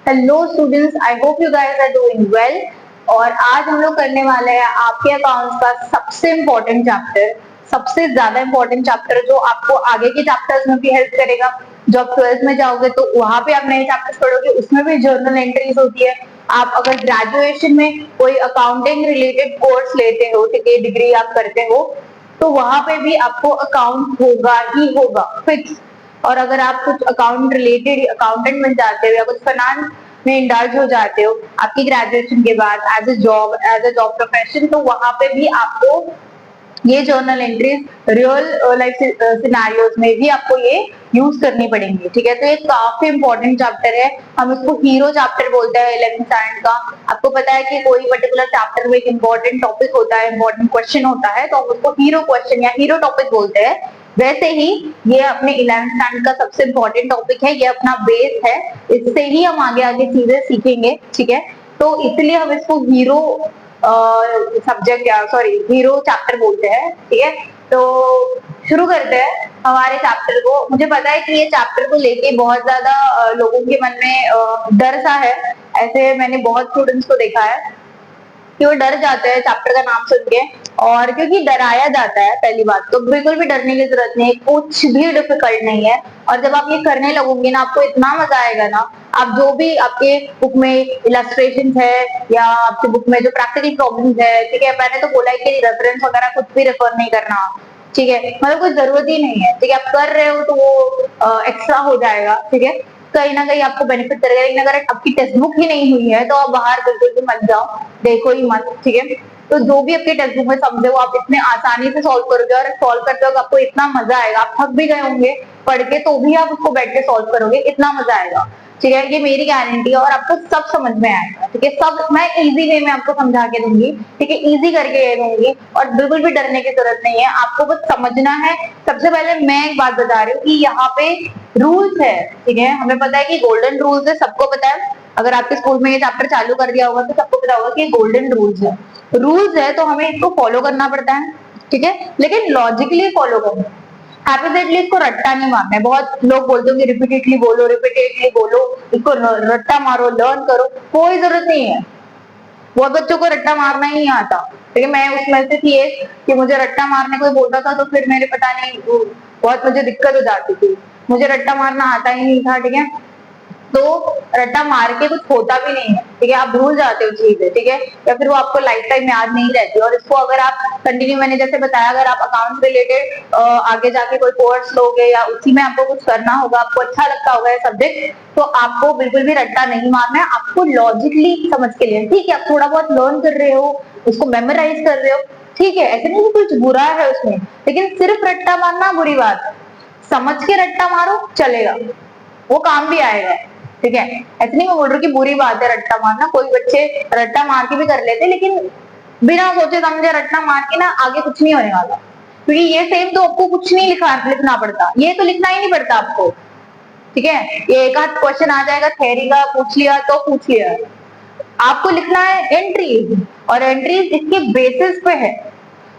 Hello students, I hope you guys are doing well. और आज हम लोग करने वाले हैं आपके अकाउंट्स का सबसे इम्पोर्टेंट चैप्टर, सबसे ज्यादा इम्पोर्टेंट चैप्टर जो आपको आगे के चैप्टर्स में भी हेल्प करेगा। जब 12th में जाओगे तो वहां पे आप नए चैप्टर्स पढ़ोगे, उसमें भी जर्नल एंट्रीज होती है। आप अगर ग्रेजुएशन में कोई अकाउंटिंग रिलेटेड कोर्स लेते हो, ठीक है, डिग्री आप करते हो, तो वहां पे भी आपको अकाउंट होगा ही होगा, फिक्स। और अगर आप कुछ अकाउंट रिलेटेड अकाउंटेंट बन जाते हो या कुछ फाइनेंस में इंडल्ज हो जाते हो आपकी ग्रेजुएशन के बाद एज अ जॉब प्रोफेशन, तो वहां पे भी आपको ये journal entries real life scenarios में भी आपको ये यूज करनी पड़ेंगी, ठीक है। तो ये काफी इंपॉर्टेंट चैप्टर है, हम इसको हीरो चैप्टर बोलते हैं 11th स्टैंडर्ड का। आपको पता है कि कोई पर्टिकुलर चैप्टर में एक इंपॉर्टेंट टॉपिक होता है, इंपॉर्टेंट क्वेश्चन होता है, तो हम उसको हीरो क्वेश्चन या हीरो टॉपिक बोलते हैं। वैसे ही ये अपने 11th स्टैंडर्ड का सबसे इंपॉर्टेंट टॉपिक है, ये अपना बेस है, इससे ही हम आगे आगे चीजें सीखेंगे, ठीक है। तो इसलिए हम इसको हीरो सब्जेक्ट या सॉरी हीरो चैप्टर बोलते हैं, ठीक है। तो शुरू करते हैं हमारे चैप्टर को। मुझे पता है कि ये चैप्टर को लेके बहुत ज्यादा लोगों के मन में डर सा है। ऐसे मैंने बहुत स्टूडेंट्स को देखा है कि वो डर जाते हैं चैप्टर का नाम सुन के, और क्योंकि डराया जाता है। पहली बात तो बिल्कुल भी डरने की जरूरत नहीं है, कुछ भी डिफिकल्ट नहीं है। और जब आप ये करने लगोगे ना, आपको इतना मजा आएगा ना। आप जो भी आपके बुक में इलस्ट्रेशन है या आपके बुक में जो प्रैक्टिकल प्रॉब्लम्स है, ठीक है, मैंने तो बोला है कि रेफरेंस वगैरह कुछ भी रेफर नहीं करना, ठीक है, मतलब कोई जरूरत ही नहीं है, ठीक है। आप कर रहे हो तो वो एक्स्ट्रा हो जाएगा, ठीक है, कहीं ना कहीं आपको बेनिफिट करेगा। लेकिन अगर आपकी टेक्स्ट बुक ही नहीं हुई है तो आप बाहर बिल्कुल भी मत जाओ, देखो ही मत, ठीक है। तो जो भी आपके टेक्स्ट बुक में समझे वो आप इतने आसानी से सॉल्व करोगे, और सॉल्व करते वक्त आपको इतना मजा आएगा, आप थक भी गए होंगे पढ़ के तो भी आप उसको बैठ के सॉल्व करोगे, इतना मजा आएगा, ठीक है। ये मेरी गारंटी है, और आपको सब समझ में आएगा, ठीक है। सब मैं इजी वे में आपको समझा के दूंगी, ठीक है, इजी करके दूंगी, और बिल्कुल भी डरने की जरूरत नहीं है, आपको बस समझना है। सबसे पहले मैं एक बात बता रही हूँ कि यहाँ पे रूल्स है, ठीक है। हमें पता है कि गोल्डन रूल्स है, सबको पता है। अगर आपके स्कूल में ये चैप्टर चालू कर दिया होगा तो सबको पता होगा कि गोल्डन रूल्स है। रूल्स है तो हमें इसको फॉलो करना पड़ता है, ठीक है, लेकिन लॉजिकली फॉलो करना है। हैप्पीजेटली इसको रट्टा नहीं मारना है। बहुत लोग बोलते हैं कि रिपीटेडली बोलो, इसको रट्टा मारो, लर्न करो, कोई जरूरत नहीं है। बहुत बच्चों को रट्टा मारना ही नहीं आता, ठीक है। मैं उसमें से थी एक कि मुझे रट्टा मारने कोई बोलता था तो फिर मेरे पता नहीं बहुत मुझे दिक्कत हो जाती थी, मुझे रट्टा मारना आता ही नहीं था, ठीक है। तो रट्टा मार के कुछ होता भी नहीं है, ठीक है, आप भूल जाते हो चीजें, ठीक है, या फिर वो आपको लाइफ टाइम याद नहीं रहती। और इसको अगर आप कंटिन्यू, मैंने जैसे बताया, अगर आप अकाउंट्स रिलेटेड आगे जाके कोई कोर्स लोगे या उसी में आपको कुछ करना होगा, आपको अच्छा लगता होगा ये सब्जेक्ट, तो आपको बिल्कुल भी रट्टा नहीं मारना है, आपको लॉजिकली समझ के लिए, ठीक है। आप थोड़ा बहुत लर्न कर रहे हो, उसको मेमोराइज कर रहे हो, ठीक है, ऐसे नहीं कुछ बुरा है उसमें, लेकिन सिर्फ रट्टा मारना बुरी बात है। समझ के रट्टा मारो, चलेगा, वो काम भी आएगा, ठीक है। ऐसे नहीं मैं बोल रही कि बुरी बात है रट्टा मारना, कोई बच्चे रट्टा मार के भी कर लेते, लेकिन बिना सोचे समझे रट्टा मार के ना आगे कुछ नहीं होने वाला, क्योंकि ये सेम तो आपको कुछ नहीं लिखना पड़ता, ये तो लिखना ही नहीं पड़ता आपको, ठीक है। ये एक आध क्वेश्चन आ जाएगा थ्योरी का, पूछ लिया तो पूछ लिया, आपको लिखना है एंट्रीज, और एंट्रीज इसके बेसिस पे है,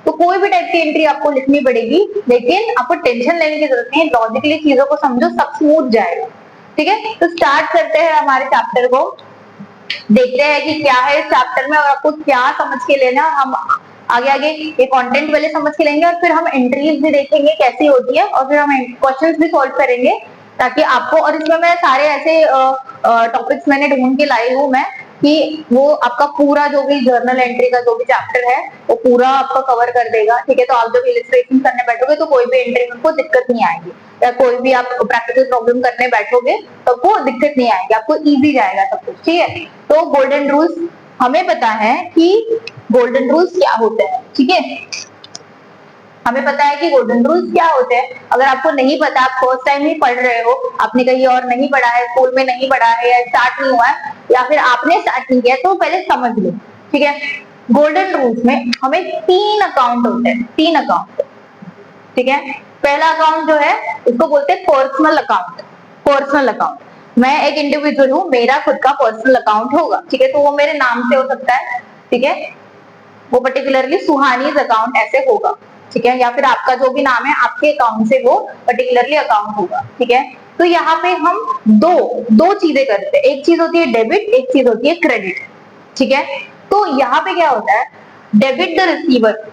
तो कोई भी टाइप की एंट्री आपको लिखनी पड़ेगी, लेकिन आपको टेंशन लेने की जरूरत नहीं है, लॉजिकली चीजों को समझो, सब स्मूथ जाएगा, ठीक है। तो स्टार्ट करते हैं हमारे चैप्टर को, देखते हैं कि क्या है इस चैप्टर में और आपको क्या समझ के लेना। हम आगे आगे ये कंटेंट पहले समझ के लेंगे, और फिर हम एंट्रीज भी देखेंगे कैसी होती है, और फिर हम क्वेश्चंस भी सॉल्व करेंगे, ताकि आपको, और इसमें मैं सारे ऐसे टॉपिक्स मैंने ढूंढ के लाई हूँ मैं, कि वो आपका पूरा जो भी जर्नल एंट्री का जो भी चैप्टर है वो पूरा आपका कवर कर देगा, ठीक है। तो आप जब इलस्ट्रेशन करने बैठोगे तो कोई भी एंट्री में आपको दिक्कत नहीं आएगी, या कोई भी आप प्रैक्टिकल प्रॉब्लम करने बैठोगे तो आपको दिक्कत नहीं आएगी, आपको इजी जाएगा सब कुछ, ठीक है। तो गोल्डन रूल्स हमें पता है कि गोल्डन रूल्स क्या होते हैं, ठीक है, हमें पता है कि गोल्डन रूल्स क्या होते हैं। अगर आपको नहीं पता, आप फर्स्ट टाइम ही पढ़ रहे हो, आपने कहीं और नहीं पढ़ा है, स्कूल में नहीं पढ़ा है, या स्टार्ट नहीं हुआ है, या फिर आपने स्टार्ट नहीं किया, तो पहले समझ लो, ठीक है। गोल्डन रूल्स में हमें 3 अकाउंट होते हैं, 3 अकाउंट, ठीक है। पहला अकाउंट जो है उसको बोलते हैं पर्सनल अकाउंट। पर्सनल अकाउंट, मैं एक इंडिविजुअल हूँ, मेरा खुद का पर्सनल अकाउंट होगा, ठीक है, तो वो मेरे नाम से हो सकता है, ठीक है, वो पर्टिकुलरली सुहानीज अकाउंट ऐसे होगा, ठीक है, या फिर आपका जो भी नाम है आपके अकाउंट से वो पर्टिकुलरली अकाउंट होगा, ठीक है। तो यहाँ पे हम दो दो चीजें करते हैं, एक चीज होती है डेबिट, एक चीज होती है क्रेडिट, ठीक है। तो यहाँ पे क्या होता है, डेबिट द रिसीवर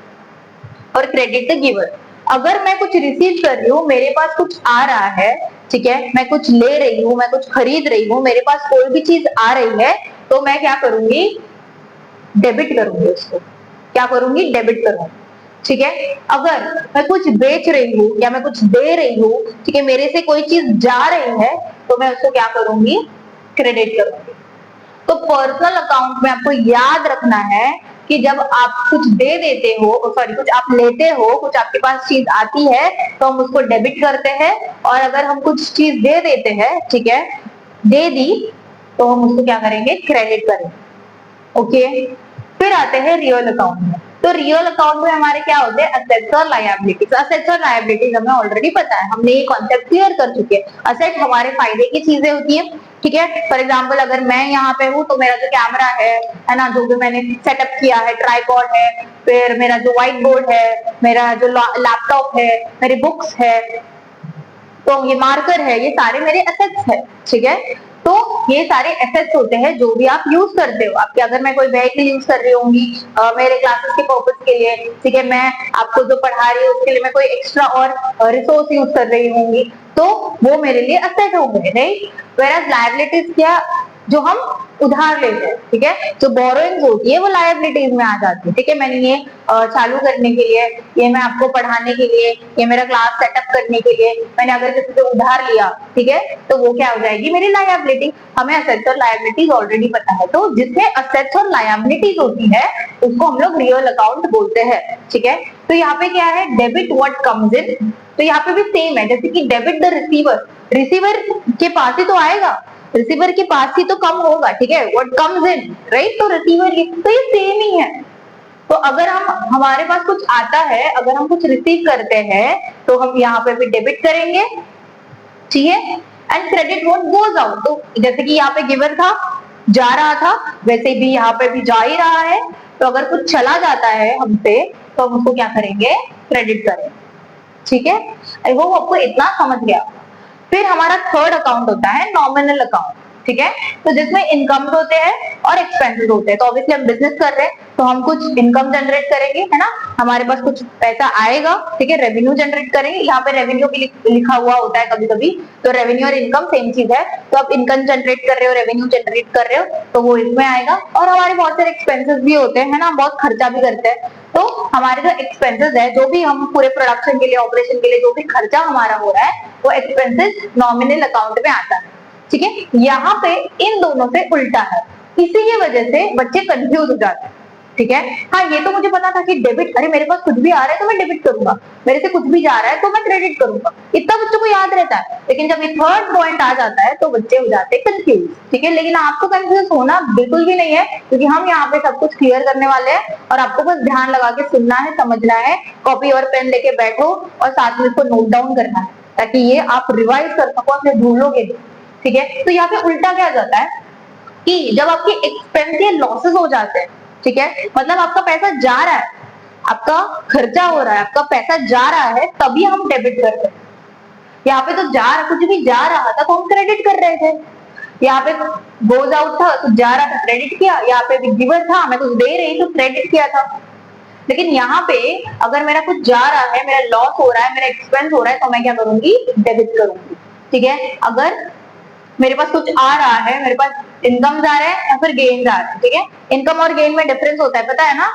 और क्रेडिट द गिवर। अगर मैं कुछ रिसीव कर रही हूँ, मेरे पास कुछ आ रहा है, ठीक है, मैं कुछ ले रही हूँ, मैं कुछ खरीद रही हूँ, मेरे पास कोई भी चीज आ रही है, तो मैं क्या करूंगी, डेबिट करूंगी उसको, क्या करूंगी, डेबिट करूंगी, ठीक है। अगर मैं कुछ बेच रही हूँ या मैं कुछ दे रही हूँ, ठीक है, मेरे से कोई चीज जा रही है, तो मैं उसको क्या करूंगी, क्रेडिट करूंगी। तो पर्सनल अकाउंट में आपको याद रखना है कि जब आप कुछ दे देते हो, सॉरी कुछ आप लेते हो, कुछ आपके पास चीज आती है, तो हम उसको डेबिट करते हैं, और अगर हम कुछ चीज दे देते हैं, ठीक है, दे दी, तो हम उसको क्या करेंगे, क्रेडिट करेंगे, ओके। फिर आते हैं रियल अकाउंट में। तो रियल अकाउंट में हमारे क्या होते हैं, असेट्स और लायबिलिटीज। असेट्स और लायबिलिटीज हमें ऑलरेडी पता है, हमने ये कॉन्सेप्ट क्लियर कर चुके हैं। असेट हमारे फायदे की चीजें होती है, ठीक है। फॉर एग्जाम्पल अगर मैं यहाँ पे हूँ, तो मेरा जो कैमरा है ना, जो भी मैंने सेटअप किया है, ट्राइपॉड है, फिर मेरा जो व्हाइट बोर्ड है, मेरा जो लैपटॉप है, मेरी बुक्स है, तो ये मार्कर है, ये सारे मेरे एसेट्स है, ठीक है। तो ये सारे एसेट्स होते हैं जो भी आप यूज करते हो। आपके अगर मैं कोई व्हीकल यूज कर रही होंगी मेरे क्लासेस के पर्पस के लिए, ठीक है, मैं आपको जो पढ़ा रही हूँ उसके लिए मैं कोई एक्स्ट्रा और रिसोर्स यूज कर रही होंगी, तो वो मेरे लिए असेट हो गए, राइट। वेयरएज लायबिलिटीज क्या, जो हम उधार लेते हैं, ठीक है, जो बोरोइंग्स होती है वो लायबिलिटीज में आ जाती है, ठीक है। मैंने ये चालू करने के लिए, ये मैं आपको पढ़ाने के लिए, ये मेरा क्लास सेटअप करने के लिए मैंने अगर किसी से उधार लिया, ठीक है, तो वो क्या हो जाएगी, मेरी लायबिलिटी। हमें असेट्स और लायबिलिटीज ऑलरेडी पता है, तो जिसमें असेट्स और लायबिलिटीज होती है उसको हम लोग रियल अकाउंट बोलते हैं, ठीक है। तो यहाँ पे क्या है, डेबिट व्हाट कम्स इन, तो यहाँ पे भी सेम है, जैसे कि डेबिट द रिसीवर, रिसीवर के पास ही तो आएगा, रिसीवर के पास ही तो कम होगा, ठीक है, व्हाट कम्स इन, राइट, तो रिसीवर की, तो ये सेम ही है। तो अगर हम, हमारे पास कुछ आता है, अगर हम कुछ रिसीव करते हैं, तो हम यहाँ पे भी डेबिट करेंगे, ठीक है। And credit what goes out, तो जैसे कि यहाँ पे गिवर था, जा रहा था, वैसे भी यहाँ पे भी जा ही रहा है, तो अगर कुछ चला जाता है हमसे, तो हम उसको क्या करेंगे, क्रेडिट करेंगे, ठीक है। आई होप आपको इतना समझ गया। फिर हमारा थर्ड अकाउंट होता है नॉमिनल अकाउंट, ठीक है। तो जिसमें इनकम होते हैं और एक्सपेंसेस होते हैं। तो ऑब्वियसली हम बिजनेस कर रहे हैं, तो हम कुछ इनकम जनरेट करेंगे, है ना, हमारे पास कुछ पैसा आएगा, ठीक है, रेवेन्यू जनरेट करेंगे। यहाँ पे रेवेन्यू भी लिखा हुआ होता है कभी कभी, तो रेवेन्यू और इनकम सेम चीज है। तो आप इनकम जनरेट कर रहे हो, रेवेन्यू जनरेट कर रहे हो, तो वो इसमें आएगा। और हमारे बहुत सारे एक्सपेंसेस भी होते हैं, है ना, बहुत खर्चा भी करते हैं। तो हमारे जो एक्सपेंसेस है, जो भी हम पूरे प्रोडक्शन के लिए, ऑपरेशन के लिए जो भी खर्चा हमारा हो रहा है, वो एक्सपेंसेस नॉमिनल अकाउंट में आता है, ठीक है। यहाँ पे इन दोनों से उल्टा है, इसी की वजह से बच्चे कंफ्यूज हो जाते हैं, ठीक है। हाँ, ये तो मुझे पता था कि डेबिट, अरे मेरे पास कुछ भी आ रहा है तो मैं डेबिट करूंगा, मेरे से कुछ भी जा रहा है तो मैं क्रेडिट करूंगा, इतना बच्चों को याद रहता है। लेकिन जब ये थर्ड पॉइंट आ जाता है तो बच्चे हो जाते हैं कंफ्यूज, ठीक है। लेकिन आपको कंफ्यूज होना बिल्कुल भी नहीं है, क्योंकि हम यहाँ पे सब कुछ क्लियर करने वाले हैं, और आपको बस ध्यान लगा के सुनना है, समझना है, कॉपी और पेन लेके बैठो और साथ में इसको नोट डाउन करना है, ताकि ये आप रिवाइज कर सको, अपने भूलोगे, ठीक है। तो यहाँ पे उल्टा क्या जाता है कि जब आपके एक्सपेंस या लॉसेस हो जाते हैं, ठीक है, मतलब आपका पैसा जा रहा है, आपका खर्चा हो रहा है, आपका पैसा जा रहा है, तभी हम डेबिट करते हैं। यहाँ पे तो कुछ भी जा रहा था तो हम क्रेडिट कर रहे थे। यहाँ पे गोज आउट था तो जा रहा था, क्रेडिट किया। यहाँ पे भी गिवर था, मैं कुछ दे रही तो क्रेडिट किया था। लेकिन यहाँ पे अगर मेरा कुछ जा रहा है, मेरा लॉस हो रहा है, मेरा एक्सपेंस हो रहा है, तो मैं क्या करूंगी, डेबिट करूंगी, ठीक है। अगर मेरे पास कुछ आ रहा है, मेरे पास इनकम आ रहा है या फिर गेन आ रहा है, ठीक है। इनकम और गेन में डिफरेंस होता है, पता है ना।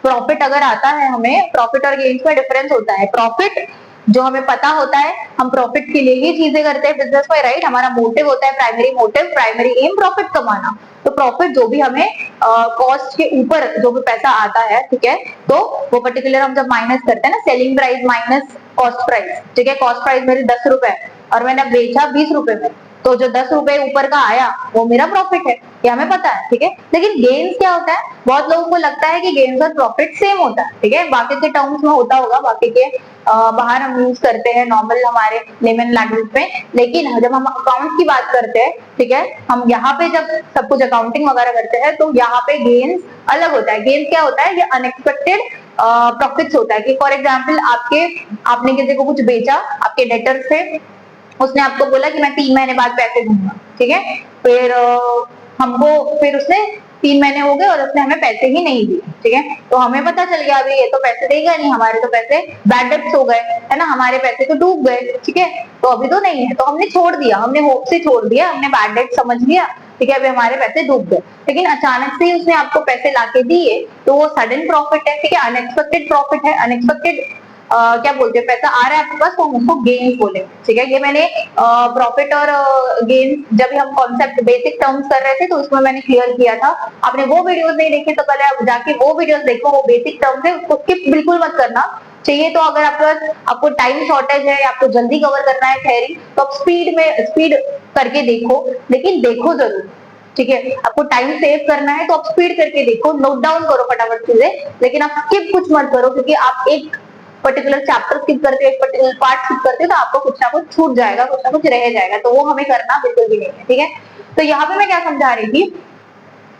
प्रॉफिट अगर आता है हमें, प्रॉफिट और गेन में डिफरेंस होता है। प्रॉफिट जो हमें पता होता है, हम प्रॉफिट के लिए ही चीजें करते हैं बिजनेस में, राइट। हमारा मोटिव होता है, primary motive, primary aim profit कमाना। तो प्रॉफिट जो भी हमें कॉस्ट के ऊपर जो भी पैसा आता है, ठीक है, तो वो पर्टिकुलर हम जब माइनस करते हैं ना, selling price minus cost price, ठीक है। कॉस्ट प्राइस मेरी 10 रुपए और मैंने बेचा 20 रुपए में, तो जो 10 रुपए ऊपर का आया वो मेरा प्रॉफिट है, ये हमें पता है, ठीक है। लेकिन गेन्स क्या होता है, बहुत लोगों को लगता है कि गेन्स और प्रॉफिट सेम होता है, ठीक है। बाकी के टर्म्स में होता होगा, बाकी के बाहर हम यूज करते हैं नॉर्मल हमारे लेमन लैंग्वेज में। लेकिन जब हम अकाउंट की बात करते हैं, ठीक है, हम यहाँ पे जब सब कुछ अकाउंटिंग वगैरह करते हैं, तो यहाँ पे गेन्स अलग होता है। गेन्स क्या होता है, ये अनएक्सपेक्टेड प्रॉफिट्स होता है। कि फॉर एग्जाम्पल आपने किसी को कुछ बेचा, आपके डेटर से उसने आपको बोला कि मैं 3 महीने बाद पैसे दूंगा, ठीक है। फिर फिर उसने 3 महीने हो गए और उसने हमें पैसे ही नहीं दिए, ठीक है। तो हमें पता चल गया अभी ये तो पैसे देगा नहीं, हमारे तो पैसे बैड डेब्ट्स हो गए, है ना, हमारे पैसे तो डूब गए, ठीक है। तो अभी तो नहीं है, तो हमने छोड़ दिया, हमने होप से छोड़ दिया, हमने बैड डेट समझ लिया, ठीक है। अभी हमारे पैसे डूब गए, लेकिन अचानक से उसने आपको पैसे लाके दिए, तो वो सडन प्रॉफिट है, ठीक है, अनएक्सपेक्टेड प्रॉफिट है, अनएक्सपेक्टेड क्या बोलते हैं, पैसा आ रहा है आपके पास, तो हम उसको गेन बोलेंगे, ठीक है। ये मैंने प्रॉफिट और गेन जब हम कॉन्सेप्ट बेसिक टर्म्स कर रहे थे तो उसमें मैंने क्लियर किया था। आपने वो वीडियोस नहीं देखे तो पहले आप जाके वो वीडियोस देखो, वो बेसिक टर्म्स है, उसको स्किप बिल्कुल मत करना चाहिए। तो अगर आपको टाइम शॉर्टेज है, आपको जल्दी कवर करना है थ्योरी, तो आप स्पीड करके देखो, लेकिन देखो जरूर, ठीक है। आपको टाइम सेव करना है तो आप स्पीड करके देखो, नोट डाउन करो फटाफट चीजें, लेकिन आप स्किप कुछ मत करो, क्योंकि आप एक पर्टिकुलर चैप्टर स्किप करते हो, एक पर्टिकुलर पार्ट स्किप करते हो, तो आपको कुछ ना कुछ छूट जाएगा, कुछ ना कुछ रह जाएगा, तो वो हमें करना बिल्कुल भी नहीं है, ठीक है। तो यहाँ पे मैं क्या समझा रही थी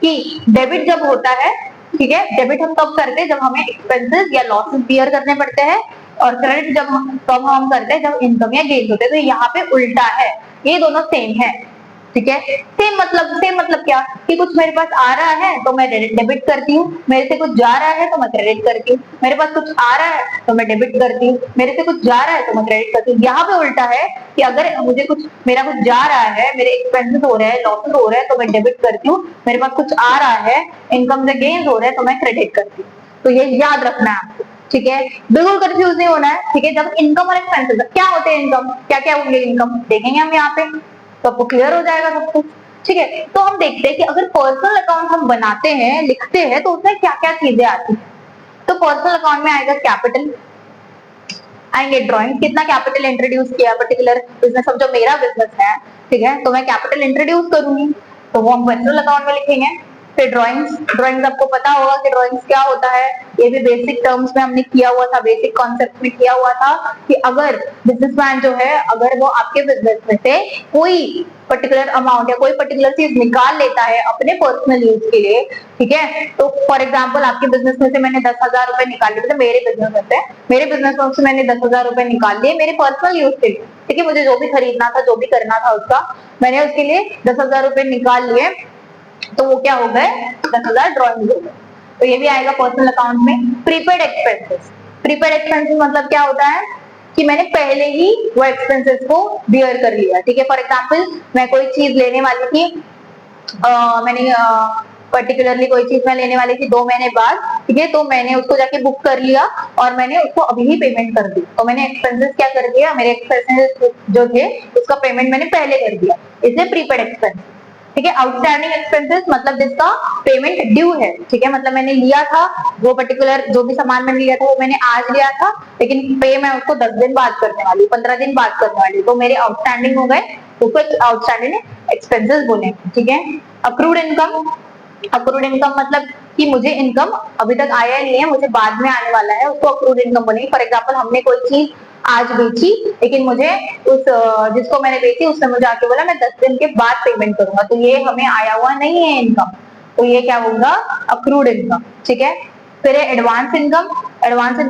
कि डेबिट जब होता है, ठीक है, डेबिट हम तब करते हैं जब हमें एक्सपेंसेस या लॉसेस बियर करने पड़ते हैं, और क्रेडिट तब हम करते हैं जब इनकम या गेन होते हैं। तो यहाँ पे उल्टा है, ये दोनों सेम है, ठीक है। सेम मतलब क्या कि कुछ मेरे पास आ रहा है तो मैं डेबिट करती हूँ, मेरे से कुछ जा रहा है तो मैं क्रेडिट करती हूँ, मेरे पास कुछ आ रहा है तो मैं डेबिट करती हूँ, मेरे से कुछ जा रहा है तो मैं क्रेडिट करती हूँ। यहाँ पे उल्टा है कि अगर मेरा कुछ जा रहा है, मेरे एक्सपेंसेस हो रहे हैं, लॉसेस हो रहे हैं, तो मैं डेबिट करती हूँ, मेरे पास कुछ आ रहा है, इनकम से गेन्स हो रहे हैं, तो मैं क्रेडिट करती हूँ। तो ये याद रखना है आपको, ठीक है, बिल्कुल कंफ्यूज नहीं होना है, ठीक है। जब इनकम और एक्सपेंसेस क्या होते हैं, इनकम क्या क्या होंगे, इनकम देखेंगे हम यहाँ पे, तो आपको क्लियर हो जाएगा सब कुछ, ठीक है। तो हम देखते हैं कि अगर पर्सनल अकाउंट हम बनाते हैं, लिखते हैं, तो उसमें क्या क्या चीजें आती हैं। तो पर्सनल अकाउंट में आएगा कैपिटल, आएंगे ड्रॉइंग, कितना कैपिटल इंट्रोड्यूस किया पर्टिकुलर बिजनेस, समझो मेरा बिजनेस है, ठीक है, तो मैं कैपिटल इंट्रोड्यूस करूंगी, तो वो हम पर्सनल अकाउंट में लिखेंगे। फिर ड्राइंग्स आपको पता होगा कि ड्राइंग्स क्या होता है, ये भी बेसिक टर्म्स में हमने किया हुआ था, बेसिक कॉन्सेप्ट में किया हुआ था कि अगर बिजनेसमैन जो है, अगर वो आपके बिजनेस में से कोई पर्टिकुलर अमाउंट या कोई पर्टिकुलर चीज निकाल लेता है अपने पर्सनल यूज के लिए, ठीक है, तो फॉर एग्जांपल आपके बिजनेस में से मैंने 10,000 रुपए निकाल लिए, मतलब मेरे बिजनेस में से मैंने 10,000 रुपए निकाल लिए मेरे पर्सनल यूज के लिए, ठीक है, मुझे जो भी खरीदना था, जो भी करना था उसका, मैंने उसके लिए 10,000 रुपए निकाल लिए, तो वो क्या हो गए, 10,000 ड्रॉइंग हो गए। तो ये भी आएगा पर्सनल अकाउंट में। प्रीपेड एक्सपेंसेस मतलब क्या होता है कि मैंने पहले ही वो एक्सपेंसेस को बियर कर लिया, ठीक है। फॉर एग्जांपल मैं कोई चीज लेने वाली थी, मैंने पर्टिकुलरली कोई चीज मैं लेने वाली थी 2 महीने बाद, ठीक है, तो मैंने उसको जाके बुक कर लिया और मैंने उसको अभी ही पेमेंट कर दी, तो मैंने एक्सपेंसेस क्या कर दिया, मेरे एक्सपेंसेस जो थे उसका पेमेंट मैंने पहले कर दिया, इसलिए प्रीपेड एक्सपेंस, ठीक है। आउटस्टैंडिंग एक्सपेंसेस मतलब जिसका पेमेंट ड्यू है, ठीक है, मतलब मैंने लिया था वो पर्टिकुलर जो भी सामान मैंने लिया था वो मैंने आज लिया था, लेकिन पे मैं उसको 10 दिन बाद करने वाली हूँ, 15 दिन बाद करने वाली हूँ, तो मेरे आउटस्टैंडिंग हो गए, उसको आउटस्टैंडिंग एक्सपेंसेस बोले, ठीक है। अक्रूड इनकम मतलब कि मुझे इनकम अभी तक आया नहीं है, मुझे बाद में आने वाला है, उसको अक्रूड इनकम बोलेंगे। फॉर एग्जांपल हमने कोई चीज आज बेची, लेकिन मुझे जिसको मैंने बेची उसने मुझे आके बोला मैं 10 दिन के बाद पेमेंट करूंगा, तो ये हमें आया हुआ नहीं है इनकम, तो ये क्या होगा, अक्रूड इनकम, ठीक है। फिर एडवांस इनकम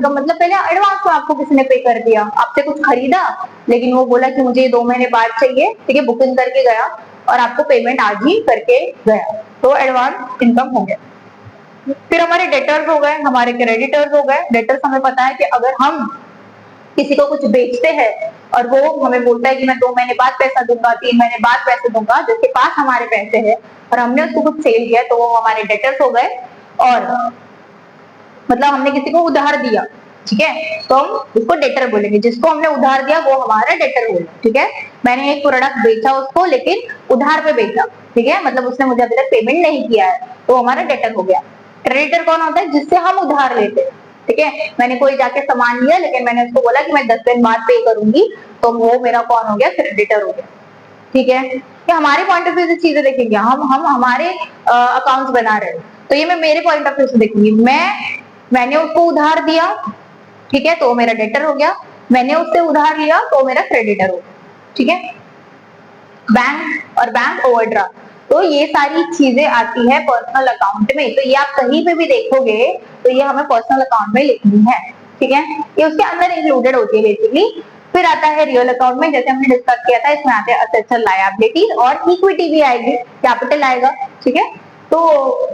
मतलब पहले एडवांस में आपको किसी ने पे कर दिया, आपसे कुछ खरीदा, लेकिन वो बोला कि मुझे 2 महीने बाद चाहिए, ठीक है, बुकिंग करके गया और आपको पेमेंट आज ही करके गया, तो एडवांस इनकम हो गया। फिर हमारे डेटर्स हो गए, हमारे क्रेडिटर्स हो गए। डेटर्स हमें पता है कि अगर हम किसी को कुछ बेचते हैं और वो हमें बोलता है कि मैं 2 महीने बाद पैसा दूंगा, 3 महीने बाद पैसे दूंगा, जिसके पास हमारे पैसे हैं और हमने उसको कुछ सेल किया, तो वो हमारे डेटर्स हो गए। और मतलब हमने किसी को उधार दिया, ठीक है, तो हम उसको डेटर बोलेंगे, जिसको हमने उधार दिया वो हमारा डेटर होगा, ठीक है। मैंने एक प्रोडक्ट बेचा उसको, लेकिन उधार पे बेचा, ठीक है, मतलब उसने मुझे अभी तक पेमेंट नहीं किया है, तो हमारा डेटर हो गया। क्रेडिटर कौन होता है, जिससे हम उधार लेते हैं, ठीक है, मैंने कोई जाके सामान लिया, लेकिन मैंने उसको बोला कि मैं 10 दिन बाद पे करूंगी, तो वो मेरा कौन हो गया, क्रेडिटर हो गया, ठीक है। कि हमारे पॉइंट ऑफ व्यू से चीजें देखेंगे, हम हमारे अकाउंट्स बना रहे हैं, तो ये मैं मेरे पॉइंट ऑफ व्यू से देखूंगी, मैंने उसको उधार दिया, ठीक है, तो मेरा डेटर हो गया, मैंने उससे उधार लिया तो मेरा क्रेडिटर हो गया, ठीक है। बैंक ओवरड्राफ्ट, तो ये सारी चीजें आती है पर्सनल अकाउंट में, तो ये आप कहीं पे भी देखोगे तो ये हमें पर्सनल अकाउंट में लिखनी है, ठीक है, ये उसके अंदर इंक्लूडेड होती है बेसिकली। फिर फिर आता है रियल अकाउंट में, जैसे हमने डिस्कस किया था, इसमें आते हैं असेट्स और लायबिलिटीज, और इक्विटी भी आएगी, कैपिटल आएगा, ठीक है। तो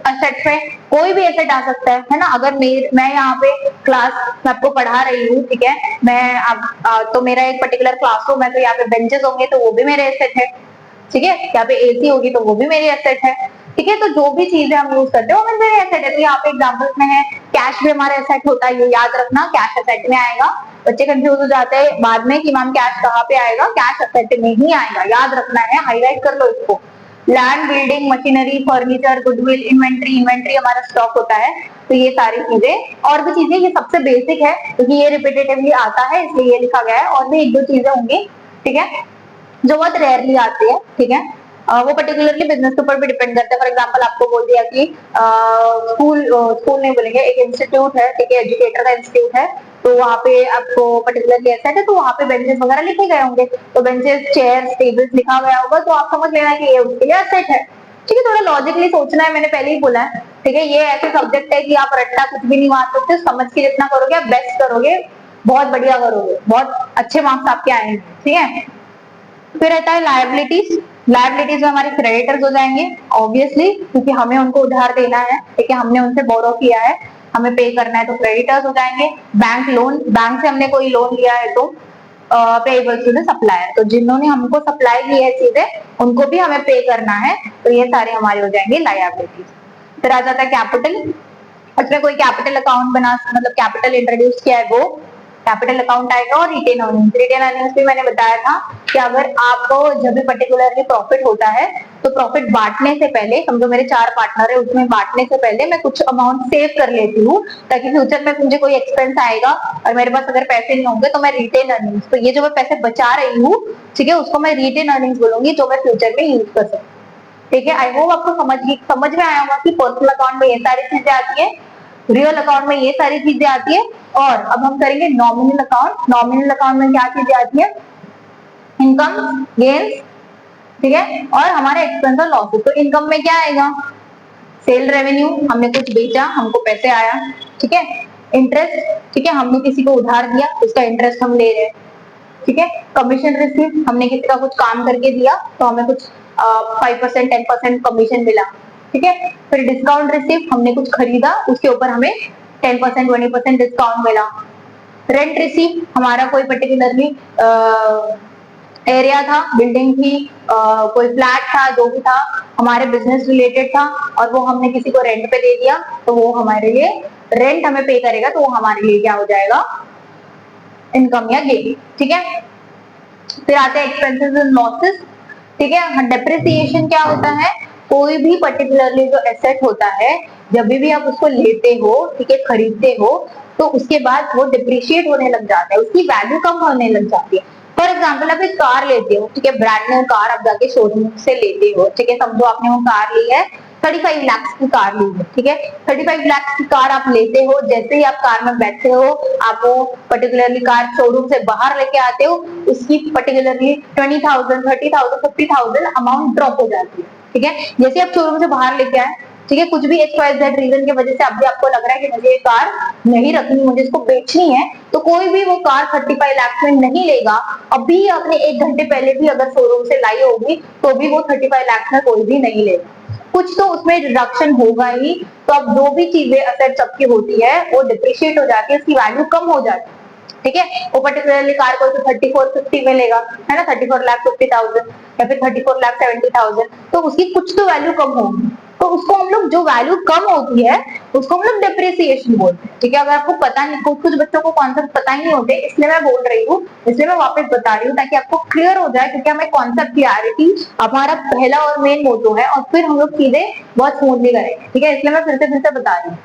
असेट्स में कोई भी एसेट आ सकता है ना। अगर मैं यहाँ पे क्लास में आपको पढ़ा रही हूँ, ठीक है, मैं अब तो मेरा एक पर्टिकुलर क्लासरूम है, तो यहाँ पे बेंचेस होंगे तो वो भी मेरे एसेट है, ठीक है। यहाँ पे एसी होगी तो वो भी मेरी एसेट है, ठीक है। तो जो भी चीजें हम यूज करते हैं वो मेरे एसेट है। तो यहाँ पे एग्जाम्पल्स में है, कैश भी हमारा एसेट होता है, ये याद रखना, कैश एसेट में आएगा। बच्चे कंफ्यूज हो जाते हैं बाद में कि मैम कैश कहाँ पे आएगा, कैश एसेट में ही आएगा, याद रखना है, हाईलाइट कर लो इसको। Land, building, machinery, furniture, goodwill, inventory हमारा स्टॉक होता है। तो ये सारी चीजें और भी चीजें, ये सबसे बेसिक है क्योंकि ये रिपीटेटिवली आता है इसलिए ये लिखा गया है। और भी एक दो चीजें होंगी, ठीक है, जो बहुत रेयरली आती है, ठीक है। वो पर्टिकुलरली बिजनेस के ऊपर भी डिपेंड करता है। फॉर एग्जांपल आपको बोल दिया कि स्कूल नहीं बोलेंगे, एक इंस्टीट्यूट है, ठीक है, एजुकेटर का इंस्टीट्यूट है, तो वहाँ पे आपको पर्टिकुलरली एसेट है, तो वहाँ पे बेंचेस वगैरह लिखे गए होंगे, तो बेंचेस, चेयर्स, टेबल्स लिखा गया होगा, तो आप समझ लेना कि ये उसके लिए एसेट है, ठीक है। थोड़ा लॉजिकली सोचना है, मैंने पहले ही बोला है, ठीक है। ये ऐसे सब्जेक्ट है कि आप रट्टा कुछ भी नहीं मार सकते, समझ के जितना करोगे आप बेस्ट करोगे, बहुत बढ़िया करोगे, बहुत अच्छे मार्क्स आपके आएंगे, ठीक है। फिर रहता है लायबिलिटीज। लायबिलिटीज में हमारे क्रेडिटर्स हो जाएंगे ऑब्वियसली, क्योंकि हमें उनको उधार देना है, ठीक है, हमने उनसे बोरो किया है, हमें पे करना है, तो क्रेडिटर्स हो जाएंगे। बैंक लोन, बैंक से हमने कोई लोन लिया है तो पेएबल्स टू द सप्लायर, तो जिन्होंने हमको सप्लाई की है चीजें उनको भी हमें पे करना है, तो ये सारे हमारे हो जाएंगे लायबिलिटीज। फिर आ जाता है कैपिटल। उसमें कोई कैपिटल अकाउंट बना, मतलब कैपिटल इंट्रोड्यूस किया है वो कैपिटल अकाउंट आएगा। और रिटेन अर्निंग्स, रिटेन अर्निंग्स भी मैंने बताया था कि अगर आपको जब भी पर्टिकुलरली प्रॉफिट होता है तो प्रॉफिट बांटने से पहले, समझो मेरे 4 पार्टनर है, उसमें बांटने से पहले मैं कुछ अमाउंट सेव कर लेती हूँ, ताकि फ्यूचर में मुझे कोई एक्सपेंस आएगा और मेरे पास अगर पैसे नहीं होंगे तो मैं रिटेन अर्निंग्स, तो ये जो मैं पैसे बचा रही हूँ, ठीक है, उसको मैं रिटेन अर्निंग्स बोलूंगी, जो मैं फ्यूचर में यूज कर सकती हूँ, ठीक है। आई होप आपको समझ में आया होगा कि पर्सनल अकाउंट में ये सारी चीजें आती है, रियल अकाउंट में ये सारी चीजें आती है। और अब हम करेंगे नॉमिनल अकाउंट। नॉमिनल अकाउंट में क्या चीजें आती है, इनकम, गेन्स, ठीक है, और हमारे एक्सपेंस और लॉसेस। तो इनकम में क्या आएगा, सेल रेवेन्यू, हमने कुछ बेचा, हमको पैसे आया, ठीक है। इंटरेस्ट, ठीक है, हमने किसी को उधार दिया, उसका इंटरेस्ट हम ले रहे हैं, ठीक है। कमीशन रिसीव, हमने किसी का कुछ काम करके दिया तो हमें कुछ 5% 10% कमीशन मिला, ठीक है। फिर डिस्काउंट रिसीव, हमने कुछ खरीदा, उसके ऊपर हमें 10% 20% डिस्काउंट मिला। रेंट रिसीव, हमारा कोई पर्टिकुलरली एरिया था, बिल्डिंग थी, कोई फ्लैट था, जो भी था हमारे बिजनेस रिलेटेड था, और वो हमने किसी को रेंट पे दे दिया, तो वो हमारे लिए रेंट हमें पे करेगा, तो वो हमारे लिए क्या हो जाएगा, इनकम या गेन, ठीक है। फिर आते हैं एक्सपेंसेस एंड लॉसेस, ठीक है। डेप्रिसिएशन क्या होता है, कोई भी पर्टिकुलरली जो एसेट होता है, जब भी आप उसको लेते हो, ठीक है, खरीदते हो, तो उसके बाद वो डिप्रिशिएट होने लग जाता है, उसकी वैल्यू कम होने लग जाती है। फॉर एग्जाम्पल आप एक कार लेते हो, ठीक है, ब्रांड न्यू कार आप जाके शोरूम से लेते हो, ठीक है, समझो आपने वो कार ली है, 35 लाख की कार ली है, ठीक है। 35 लाख की कार आप लेते हो, जैसे ही आप कार में बैठते हो, आप वो पर्टिकुलरली कार शोरूम से बाहर लेके आते हो, उसकी पर्टिकुलरली 20,000 30,000 50,000 अमाउंट ड्रॉप हो जाती है, ठीक है। जैसे आप शोरूम से बाहर लेके आए, ठीक है, कुछ भी XYZ रीजन की वजह से अभी आपको लग रहा है कि मुझे ये कार नहीं रखनी, मुझे इसको बेचनी है, तो कोई भी वो कार 35 लाख में नहीं लेगा। अभी आपने 1 घंटे पहले भी अगर शोरूम से लाई होगी तो भी वो 35 लाख में कोई भी नहीं लेगा, कुछ तो उसमें रिडक्शन होगा ही। तो अब जो भी चीजें असेट सबकी होती है वो डिप्रिशिएट हो जाती है, उसकी वैल्यू कम हो जाती है, ठीक है। वो पर्टिकुलरली कार को तो 3450 में लेगा, है ना, 34,50,000 या फिर 34,70,000, तो उसकी कुछ तो वैल्यू कम होगी, तो उसको हम लोग, जो वैल्यू कम होती है उसको हम लोग डिप्रिसिएशन बोलते हैं, ठीक है। अगर आपको पता नहीं, कुछ बच्चों को कॉन्सेप्ट पता ही नहीं होते, इसलिए मैं बोल रही हूँ, इसलिए मैं वापस बता रही हूँ ताकि आपको क्लियर हो जाए, क्योंकि हमें कॉन्सेप्ट क्लियरिटी हमारा पहला और मेन मोटो है, और फिर हम लोग चीजें बहुत स्मूथली करेंगे, ठीक है। इसलिए मैं फिर से बता रही हूँ,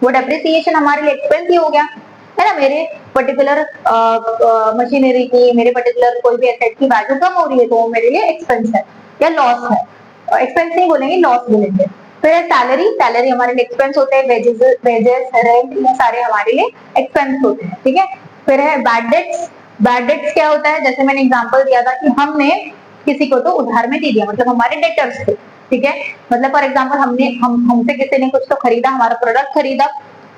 वो डेप्रिसिएशन हमारे लिए एक्सपेंस ही हो गया, है ना। मेरे पर्टिकुलर मशीनरी की, मेरे पर्टिकुलर कोई भी एसेट की वैल्यू कम हो रही है तो वो मेरे लिए एक्सपेंस है या लॉस है, एक्सपेंस नहीं बोलेंगे, लॉस बोलेंगे। फिर सैलरी, सैलरी हमारे लिए एक्सपेंस होते हैं, वेजेस, रेंट, ये सारे हमारे लिए एक्सपेंस होते हैं, ठीक है। फिर है बैड डेट्स। बैड डेट्स क्या होता है, जैसे मैंने एग्जांपल दिया था कि हमने किसी को तो उधार में दे दिया, मतलब हमारे डेटर्स थे, ठीक है। मतलब फॉर एग्जांपल हमसे किसी ने कुछ तो खरीदा, हमारा प्रोडक्ट खरीदा,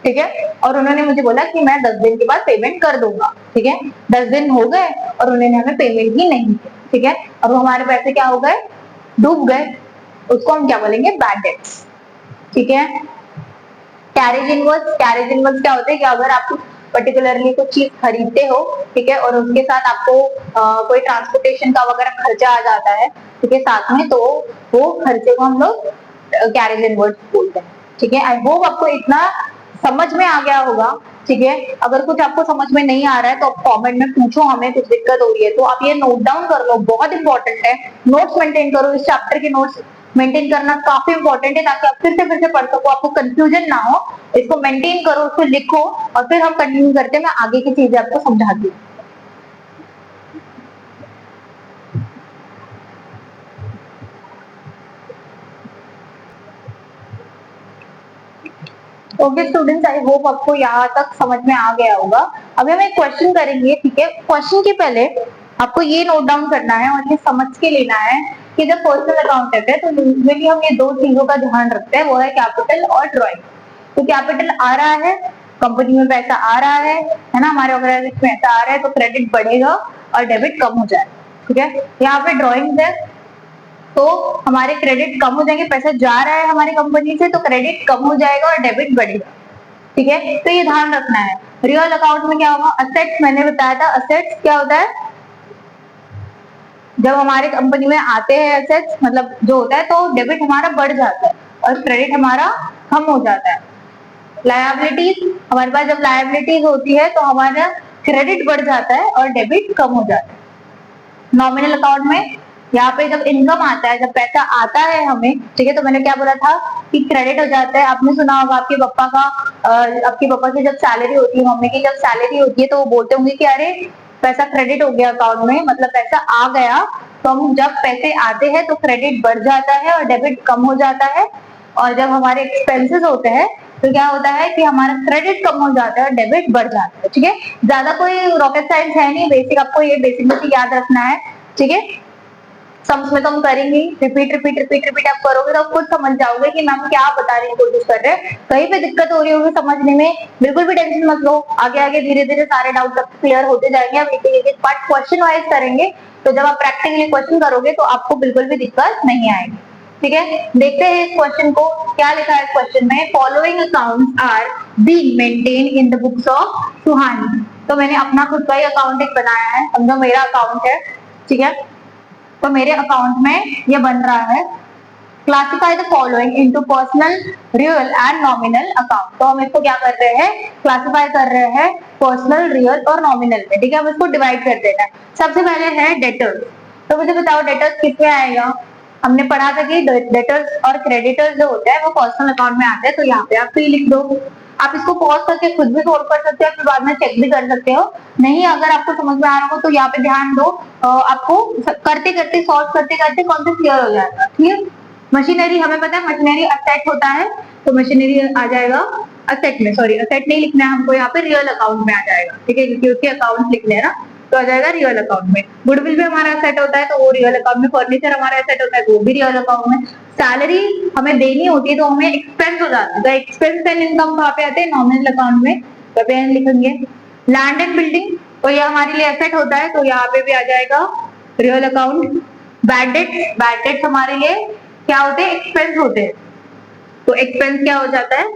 ठीक है, और उन्होंने मुझे बोला कि मैं 10 दिन के बाद पेमेंट कर दूंगा। ठीक है, 10 दिन हो गए और उन्होंने हमें पेमेंट ही नहीं की। ठीक है, और वो हमारे पैसे क्या हो गए, डूब गए। उसको हम क्या बोलेंगे, बैड डेट्स। ठीक है, कैरेज इनवर्स, कैरेज इनवर्स क्या होता है कि अगर आप पर्टिकुलरली कुछ चीज खरीदते हो, ठीक है, और उसके साथ आपको कोई ट्रांसपोर्टेशन का वगैरह खर्चा आ जाता है, ठीक है, साथ में, तो वो खर्चे को हम लोग कैरेज इनवर्स बोलते हैं। ठीक है, आई होप आपको इतना समझ में आ गया होगा। ठीक है, अगर कुछ आपको समझ में नहीं आ रहा है तो आप कमेंट में पूछो, हमें कुछ दिक्कत हो रही है तो आप ये नोट डाउन कर लो, बहुत इंपॉर्टेंट है। नोट्स मेंटेन करो, इस चैप्टर के नोट्स मेंटेन करना काफी इंपॉर्टेंट है, ताकि आप फिर से पढ़ सको, आपको कंफ्यूजन ना हो। इसको मेंटेन करो, उसको लिखो, और फिर हम कंटिन्यू करते हैं, मैं आगे की चीजें आपको समझाती हूँ। ओके स्टूडेंट्स, आई होप आपको यहाँ तक समझ में आ गया होगा। अभी हम एक क्वेश्चन करेंगे। ठीक है, क्वेश्चन के पहले आपको ये नोट डाउन करना है और ये समझ के लेना है कि जब पर्सनल अकाउंट है तो यूजुअली हम ये दो चीजों का ध्यान रखते हैं, वो है कैपिटल और ड्रॉइंग। तो कैपिटल आ रहा है, कंपनी में पैसा आ रहा है ना, हमारे ऑर्गेनाइजेशन में पैसा आ रहा है, तो क्रेडिट बढ़ेगा और डेबिट कम हो जाएगा। ठीक है, यहाँ पे ड्रॉइंग है तो हमारे क्रेडिट कम हो जाएंगे, पैसा जा रहा है हमारी कंपनी से तो क्रेडिट कम हो जाएगा और डेबिट बढ़ेगा। ठीक है, तो ये ध्यान रखना है। रियल अकाउंट में क्या होगा, असेट्स, मैंने बताया था असेट्स क्या होता है, जब हमारे कंपनी में आते हैं एसेट्स, मतलब जो होता है, तो डेबिट हमारा बढ़ जाता है और क्रेडिट हमारा कम हो जाता है। लायबिलिटीज, हमारे पास जब लायबिलिटीज होती है तो हमारा क्रेडिट बढ़ जाता है और डेबिट कम हो जाता है। नॉमिनल अकाउंट में यहाँ पे जब इनकम आता है, जब पैसा आता है हमें, ठीक है, तो मैंने क्या बोला था कि क्रेडिट हो जाता है। आपने सुना होगा आपके पापा का, आपके पापा की जब सैलरी होती है, मम्मी की जब सैलरी होती है, तो वो बोलते होंगे कि अरे पैसा क्रेडिट हो गया अकाउंट में, मतलब पैसा आ गया। तो हम जब पैसे आते हैं तो क्रेडिट बढ़ जाता है और डेबिट कम हो जाता है, और जब हमारे एक्सपेंसेस होते हैं तो क्या होता है कि हमारा क्रेडिट कम हो जाता है और डेबिट बढ़ जाता है। ठीक है, ज्यादा कोई रॉकेट साइंस है नहीं, बेसिक आपको ये बेसिक याद रखना है। ठीक है, सम्स में तो हम करेंगे, रिपीट रिपीट रिपीट रिपीट आप करोगे तो आप खुद समझ जाओगे कि मैम क्या बताने की कोशिश कर रहे हैं। कहीं पे दिक्कत हो रही होगी समझने में, बिल्कुल भी टेंशन मत लो, आगे आगे धीरे धीरे सारे डाउट क्लियर होते जाएंगे। अब एक एक पार्ट क्वेश्चन वाइज करेंगे, तो जब आप प्रैक्टिकली क्वेश्चन करोगे तो आपको बिल्कुल भी दिक्कत नहीं आएगी। ठीक है, देखते हैं इस क्वेश्चन को, क्या लिखा है क्वेश्चन में, following accounts are being maintain in the books of Suhani. तो मैंने अपना खुद का ही अकाउंट एक बनाया है, समझो मेरा अकाउंट है। ठीक है, तो मेरे अकाउंट में ये बन रहा है, classify the following into personal, real and nominal account. तो हम इसको क्या कर रहे हैं, क्लासिफाई कर रहे हैं पर्सनल, रियल और नॉमिनल में। ठीक है, हम इसको डिवाइड कर देना है। सबसे पहले है डेटर्स। तो मुझे बताओ डेटर्स किसमें आएगा, हमने पढ़ा था कि डेटर्स और क्रेडिटर्स जो होता है वो पर्सनल अकाउंट में आते हैं। तो यहाँ पे आप पी लिख दो, आप इसको पॉज करके खुद भी सोल्व कर सकते हो, फिर बाद में चेक भी कर सकते हो। नहीं अगर आपको समझ में आ रहा हो तो यहाँ पे ध्यान दो, आपको करते करते सॉल्व करते करते कॉन्सेप्ट क्लियर हो जाएगा। ठीक, मशीनरी, हमें पता है मशीनरी असेट होता है, तो मशीनरी आ जाएगा असेट में, सॉरी असेट नहीं लिखना है हमको, यहाँ पे रियल अकाउंट में आ जाएगा। ठीक है, क्योंकि उसके अकाउंट लिखने हैं ना, तो आ जाएगा रियल अकाउंट में। गुडविल भी हमारा असेट होता है तो वो रियल अकाउंट में, फर्नीचर हमारा असेट होता है तो वो भी रियल अकाउंट में। सैलरी हमें देनी होती है तो हमें एक्सपेंस हो जाता है, तो एक्सपेंस एंड इनकम कहाँ पे आते हैं, नॉमिनल अकाउंट में, तो पे लिखेंगे। लैंड एंड बिल्डिंग, तो ये हमारे लिए एसेट होता है तो यहाँ पे भी आ जाएगा रियल अकाउंट। बैड डेट्स हमारे लिए क्या होते हैं, एक्सपेंस होते हैं, तो एक्सपेंस क्या हो जाता है,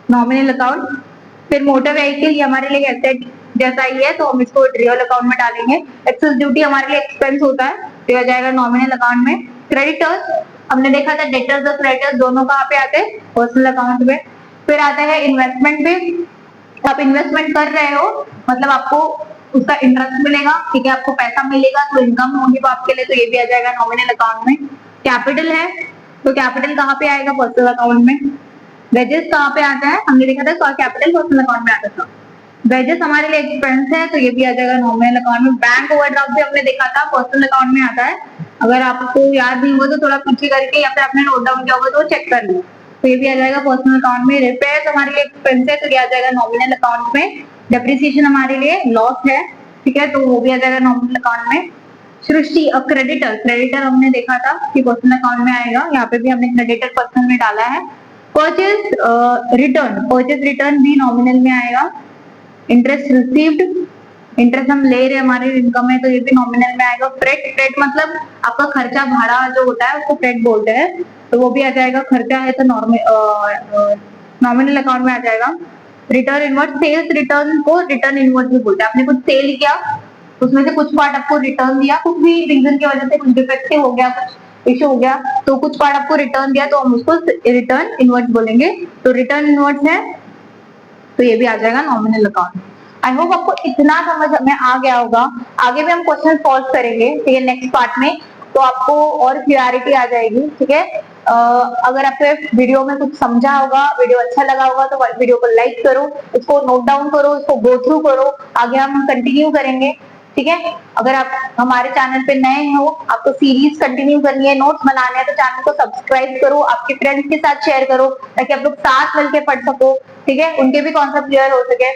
नॉमिनल अकाउंट। फिर मोटर व्हीकल, ये हमारे लिए एसेट जैसा ही है तो हम इसको रियल अकाउंट में डालेंगे। एक्सेस ड्यूटी हमारे लिए एक्सपेंस होता है तो आ जाएगा नॉमिनल अकाउंट में। क्रेडिटर्स, हमने देखा था डेटर्स और क्रेडिटर्स दोनों कहाँ पे आते हैं, पर्सनल अकाउंट में। फिर आता है इन्वेस्टमेंट भी, आप इन्वेस्टमेंट कर रहे हो मतलब आपको उसका इंटरेस्ट मिलेगा। ठीक है, आपको पैसा मिलेगा तो इनकम होगी वो आपके लिए, तो ये भी आ जाएगा नॉमिनल अकाउंट में। कैपिटल है तो कैपिटल कहाँ पे आएगा, पर्सनल अकाउंट में। वेजेस कहाँ पे आता है, हमने देखा था कैपिटल पर्सनल अकाउंट में आता था। वेजेस हमारे लिए एक्सपेंस है तो ये भी आ जाएगा नॉमिनल अकाउंट में। बैंक ओवरड्राफ्ट भी हमने देखा था पर्सनल अकाउंट में आता है, अगर आपको याद नहीं हुआ तो थोड़ा पीछे करके या फिर आपने नोट डाउन किया होगा तो चेक कर लो, तो ये भी आ जाएगा पर्सनल अकाउंट में। रिपेयर हमारे लिए एक्सपेंस है तो ये आ जाएगा नॉमिनल अकाउंट में। डेप्रिसिएशन हमारे लिए लॉस है, ठीक है, तो वो भी आ जाएगा नॉमिनल अकाउंट में। सृष्टि अब क्रेडिटर हमने देखा था कि पर्सनल अकाउंट में आएगा, यहाँ पे भी हमने क्रेडिटर पर्सनल में डाला है। परचेज रिटर्न भी नॉमिनल में आएगा। इंटरेस्ट रिसीव्ड, इंटरेस्ट हम ले रहे हैं, हमारी इनकम है, तो ये भी नॉमिनल में आएगा। फ्रेट मतलब आपका खर्चा भाड़ा जो होता है उसको फ्रेट बोलते हैं, तो वो भी आ जाएगा। खर्चा है तो नॉमिनल अकाउंट में आ जाएगा। रिटर्न इनवर्स, सेल्स रिटर्न को रिटर्न इनवर्स भी बोलते हैं। आपने कुछ सेल किया, उसमें से कुछ पार्ट आपको रिटर्न दिया, कुछ भी रीजन की वजह से कुछ डिफेक्टिव हो गया, कुछ इश्यू हो गया, तो कुछ पार्ट आपको रिटर्न दिया, तो हम उसको रिटर्न इनवर्स बोलेंगे। तो रिटर्न इनवर्स है तो ये भी आ जाएगा नॉमिनल अकाउंट। आई होप आपको इतना समझ में आ गया होगा। आगे भी हम क्वेश्चन सॉल्व करेंगे, ठीक है, नेक्स्ट पार्ट में, तो आपको और क्लियरिटी आ जाएगी, ठीक है। अगर आपको वीडियो में कुछ समझा होगा, वीडियो अच्छा लगा होगा, तो वीडियो को लाइक करो, इसको नोट डाउन करो, इसको गो थ्रू करो, आगे हम कंटिन्यू करेंगे, ठीक है। अगर आप हमारे चैनल पे नए हो, आपको सीरीज कंटिन्यू करनी है, नोट्स बनाने हैं, तो चैनल को सब्सक्राइब करो, आपके फ्रेंड्स के साथ शेयर करो, ताकि आप लोग साथ मिलकर पढ़ सको, ठीक है, उनके भी कॉन्सेप्ट क्लियर हो सके।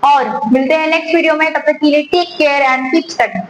और मिलते हैं नेक्स्ट वीडियो में, तब तक के लिए take care and keep study.